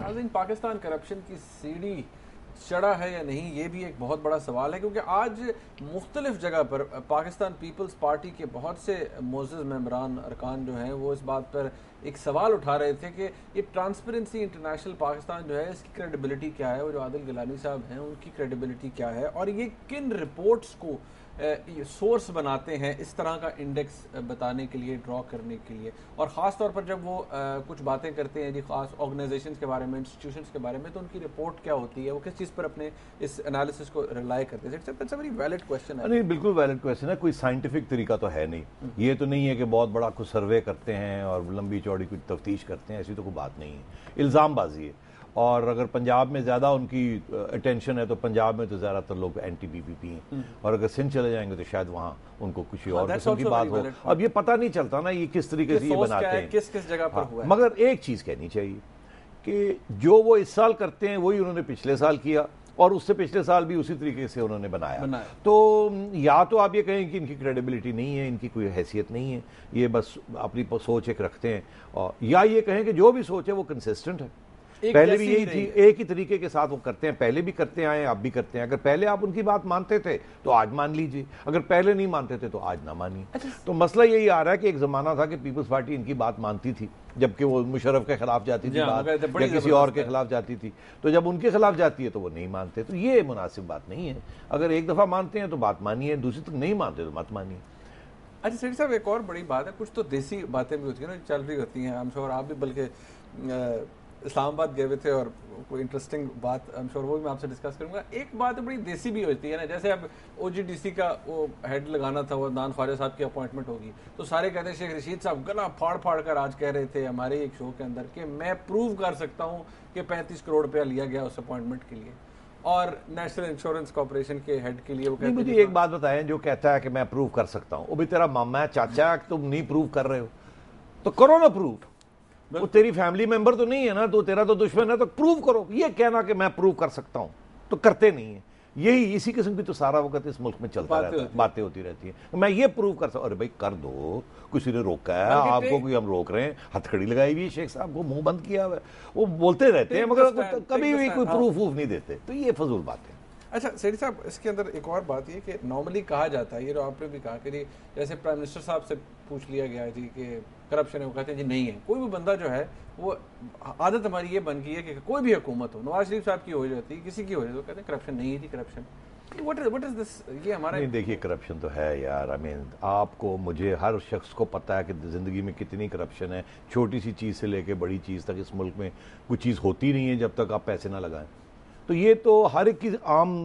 ناظرین پاکستان کرپشن کی سیڑھی چڑھا ہے یا نہیں یہ بھی ایک بہت بڑا سوال ہے، کیونکہ آج مختلف جگہ پر پاکستان پیپلز پارٹی کے بہت سے معزز ممبران ارکان جو ہیں وہ اس بات پر ایک سوال اٹھا رہے تھے کہ یہ ٹرانسپیرنسی انٹرنیشنل پاکستان جو ہے اس کی کریڈیبلٹی کیا ہے، وہ جو عادل گیلانی صاحب ہیں ان کی کریڈیبلٹی کیا ہے، اور یہ کن رپورٹس کو سورس بناتے ہیں اس طرح کا انڈیکس بتانے کے لیے، ڈرا کرنے کے لیے، اور خاص طور پر جب وہ کچھ باتیں کرتے ہیں جی خاص آرگنائزیشنز کے بارے میں، انسٹیٹیوشنز کے بارے میں، تو ان کی رپورٹ کیا ہوتی ہے، وہ کس چیز پر اپنے اس انالیسس کو ریلائی کرتے ہیں؟ It's a very valid question ہے۔ نہیں، بالکل ویلڈ کویسچن ہے، کوئی سائنٹیفک طریقہ تو ہے نہیں، یہ تو نہیں ہے کہ بہت بڑا کچھ سروے کرتے ہیں اور لمبی چوڑی کچھ تفتیش کرتے ہیں، ایسی تو کوئی بات نہیں ہے، الزام بازی ہے۔ اور اگر پنجاب میں زیادہ ان کی اٹینشن ہے تو پنجاب میں تو زیادہ تر لوگ اینٹی بی پی پی ہیں، اور اگر سندھ چلے جائیں گے تو شاید وہاں ان کو کچھ اور قسم کی بات ہو۔ اب یہ پتہ نہیں چلتا نا یہ کس طریقے سے یہ بناتے ہیں، کس جگہ پر ہوا ہے۔ مگر ایک چیز کہنی چاہیے کہ جو وہ اس سال کرتے ہیں وہی انہوں نے پچھلے سال کیا، اور اس سے پچھلے سال بھی اسی طریقے سے انہوں نے بنایا۔ تو یا تو آپ یہ کہیں کہ ان کی کریڈیبلٹی نہیں ہے، ان کی کوئی حیثیت نہیں ہے، یہ بس اپنی سوچ ایک رکھتے ہیں، اور یا یہ کہیں کہ جو بھی سوچ ہے وہ کنسسٹنٹ ہے، پہلے بھی یہی تھی، ایک ہی طریقے کے ساتھ وہ کرتے ہیں، پہلے بھی کرتے آئے ہیں، اب بھی کرتے ہیں۔ اگر پہلے آپ ان کی بات مانتے تھے تو آج مان لیجئے، اگر پہلے نہیں مانتے تھے تو آج نہ مانیے۔ تو مسئلہ یہی آ رہا ہے کہ ایک زمانہ تھا کہ پیپلز پارٹی ان کی بات مانتی تھی، جبکہ وہ مشرف کے خلاف جاتی تھی بات، یا کسی اور کے خلاف جاتی تھی، تو جب ان کے خلاف جاتی ہے تو وہ نہیں مانتے۔ تو یہ مناسب بات نہیں ہے، اگر ایک دفعہ مانتے ہیں تو بات مانیے، دوسری تک نہیں مانتے تو مت مانیے۔ اچھا سیٹھی صاحب، ایک اور بڑی بات ہے، کچھ تو دیسی باتیں بھی ہوتی ہیں نا، چل رہی ہوتی ہیں، I'm sure آپ بھی بلکہ اسلام آباد گئے ہوئے تھے اور کوئی انٹرسٹنگ بات I'm sure وہ بھی میں آپ سے ڈسکس کروں گا۔ ایک بات بڑی دیسی بھی ہوتی ہے نا، جیسے اب او جی ڈی سی کا وہ ہیڈ لگانا تھا، وہ عدنان خواجہ صاحب کی اپوائنٹمنٹ ہوگی، تو سارے کہتے ہیں شیخ رشید صاحب گلا پھاڑ پھاڑ کر آج کہہ رہے تھے ہمارے ایک شو کے اندر کہ میں پروو کر سکتا ہوں کہ 35 کروڑ روپیہ لیا گیا اس اپوائنٹمنٹ کے لیے، اور نیشنل انشورنس کارپوریشن کے ہیڈ کے لیے وہ کہتے ہیں۔ مجھے ایک بات بتائیں، جو کہتا ہے کہ میں پروو کر سکتا ہوں، وہ بھی تیرا ماما ہے، چاچا ہے، تم نہیں پروو کر رہے ہو تو کرو نا پروو، وہ تیری فیملی ممبر تو نہیں ہے نا، تو تیرا تو دشمن ہے، تو پروو کرو۔ یہ کہنا کہ میں پروو کر سکتا ہوں تو کرتے نہیں ہیں، یہی اسی قسم کی تو سارا وقت اس ملک میں چلتا رہتا ہے، باتیں ہوتی رہتی ہیں، میں یہ پروو کر سکتا ہوں۔ ارے بھائی کر دو، کسی نے روکا ہے آپ کو؟ کوئی ہم روک رہے ہیں؟ ہتھ کڑی لگائی ہوئی ہے شیخ صاحب کو، منہ بند کیا ہوا ہے، وہ بولتے رہتے ہیں مگر کبھی بھی کوئی پروف نہیں دیتے، تو یہ فضول بات ہے۔ اچھا سیٹھی صاحب، اس کے اندر ایک اور بات یہ کہ نارملی کہا جاتا ہے، یہ جو آپ نے بھی کہا کہ جی جیسے پرائم منسٹر صاحب سے پوچھ لیا گیا جی کہ کرپشن ہے، وہ کہتے ہیں جی نہیں ہے، کوئی بھی بندہ جو ہے وہ عادت ہماری یہ بن گئی ہے کہ کوئی بھی حکومت ہو، نواز شریف صاحب کی ہو جاتی ہے، کسی کی ہو جاتی ہے، وہ کہتے ہیں کرپشن نہیں ہے جی کرپشن۔ What is this؟ یہ ہمارا نہیں، دیکھیے کرپشن تو ہے یار، آپ کو مجھے ہر شخص کو پتہ ہے کہ زندگی میں کتنی کرپشن ہے، چھوٹی سی چیز سے لے کے بڑی چیز تک اس ملک میں کوئی چیز ہوتی نہیں ہے جب تک آپ پیسے نہ لگائیں۔ تو یہ تو ہر ایک کی عام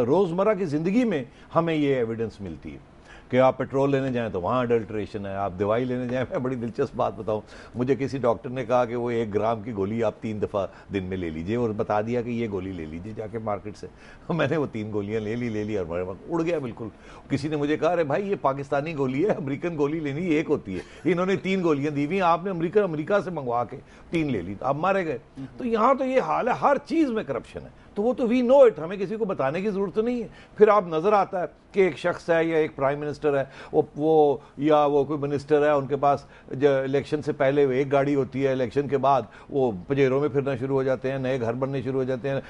روزمرہ کی زندگی میں ہمیں یہ ایویڈنس ملتی ہے کہ آپ پیٹرول لینے جائیں تو وہاں اڈلٹریشن ہے، آپ دوائی لینے جائیں، میں بڑی دلچسپ بات بتاؤں، مجھے کسی ڈاکٹر نے کہا کہ وہ 1 گرام کی گولی آپ 3 دفعہ دن میں لے لیجئے، اور بتا دیا کہ یہ گولی لے لیجئے جا کے مارکیٹ سے۔ میں نے وہ 3 گولیاں لے لی اور اڑ گیا بالکل۔ کسی نے مجھے کہا ارے بھائی یہ پاکستانی گولی ہے، امریکن گولی لینی ایک ہوتی ہے، انہوں نے 3 گولیاں دی ہوئی، آپ نے امریکہ سے منگوا کے 3 لے لی، آپ مارے گئے۔ تو یہاں تو یہ حال ہے، ہر چیز میں کرپشن ہے، تو وہ تو وی نو اٹ، ہمیں کسی کو بتانے کی ضرورت نہیں ہے۔ پھر آپ نظر آتا ہے کہ ایک شخص ہے یا ایک پرائم منسٹر ہے، وہ کوئی منسٹر ہے، ان کے پاس الیکشن سے پہلے ایک گاڑی ہوتی ہے، الیکشن کے بعد وہ پجیروں میں پھرنا شروع ہو جاتے ہیں، نئے گھر بننے شروع ہو جاتے ہیں،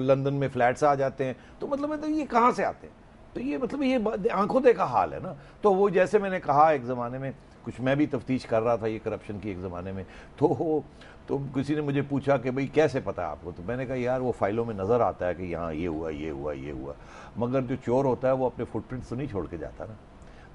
لندن میں فلیٹس آ جاتے ہیں، تو مطلب یہ کہاں سے آتے ہیں؟ تو یہ مطلب یہ آنکھوں دیکھا حال ہے نا۔ تو وہ جیسے میں نے کہا ایک زمانے میں کچھ میں بھی تفتیش کر رہا تھا یہ کرپشن کی ایک زمانے میں، تو کسی نے مجھے پوچھا کہ بھئی کیسے پتا ہے آپ کو؟ تو میں نے کہا یار وہ فائلوں میں نظر آتا ہے کہ یہاں یہ ہوا، مگر جو چور ہوتا ہے وہ اپنے فٹ پرنٹس تو نہیں چھوڑ کے جاتا نا،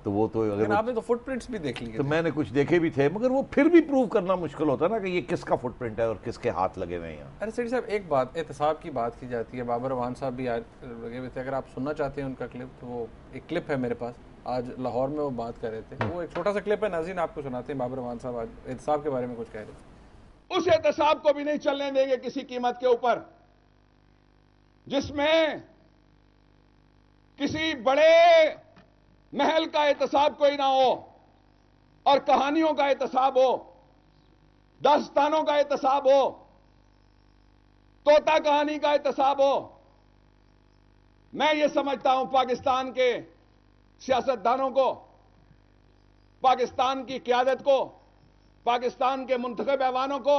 تو وہ تو اگر آپ نے تو فٹ پرنٹس بھی دیکھ لیے، تو میں نے کچھ دیکھے بھی تھے، مگر وہ پھر بھی پروو کرنا مشکل ہوتا ہے نا کہ یہ کس کا فٹ پرنٹ ہے اور کس کے ہاتھ لگے ہوئے ہیں یہاں۔ ارے سیٹھی صاحب ایک بات، احتساب کی بات کی جاتی ہے، بابر اعوان صاحب بھی آج لگے ہوئے تھے، اگر آپ سننا چاہتے ہیں ان کا کلپ تو وہ ایک کلپ ہے میرے پاس، آج لاہور میں وہ بات کر رہے تھے، وہ ایک چھوٹا سا کلپ ہے، ناظرین آپ کو سناتے ہیں، بابر اعوان صاحب آج احتساب کے بارے میں کچھ کہہ رہے تھے۔ اس احتساب کو بھی نہیں چلنے دیں گے کسی قیمت کے اوپر جس میں کسی بڑے محل کا احتساب کوئی نہ ہو، اور کہانیوں کا احتساب ہو، داستانوں کا احتساب ہو، طوطا کہانی کا احتساب ہو۔ میں یہ سمجھتا ہوں پاکستان کے سیاستدانوں کو، پاکستان کی قیادت کو، پاکستان کے منتخب ایوانوں کو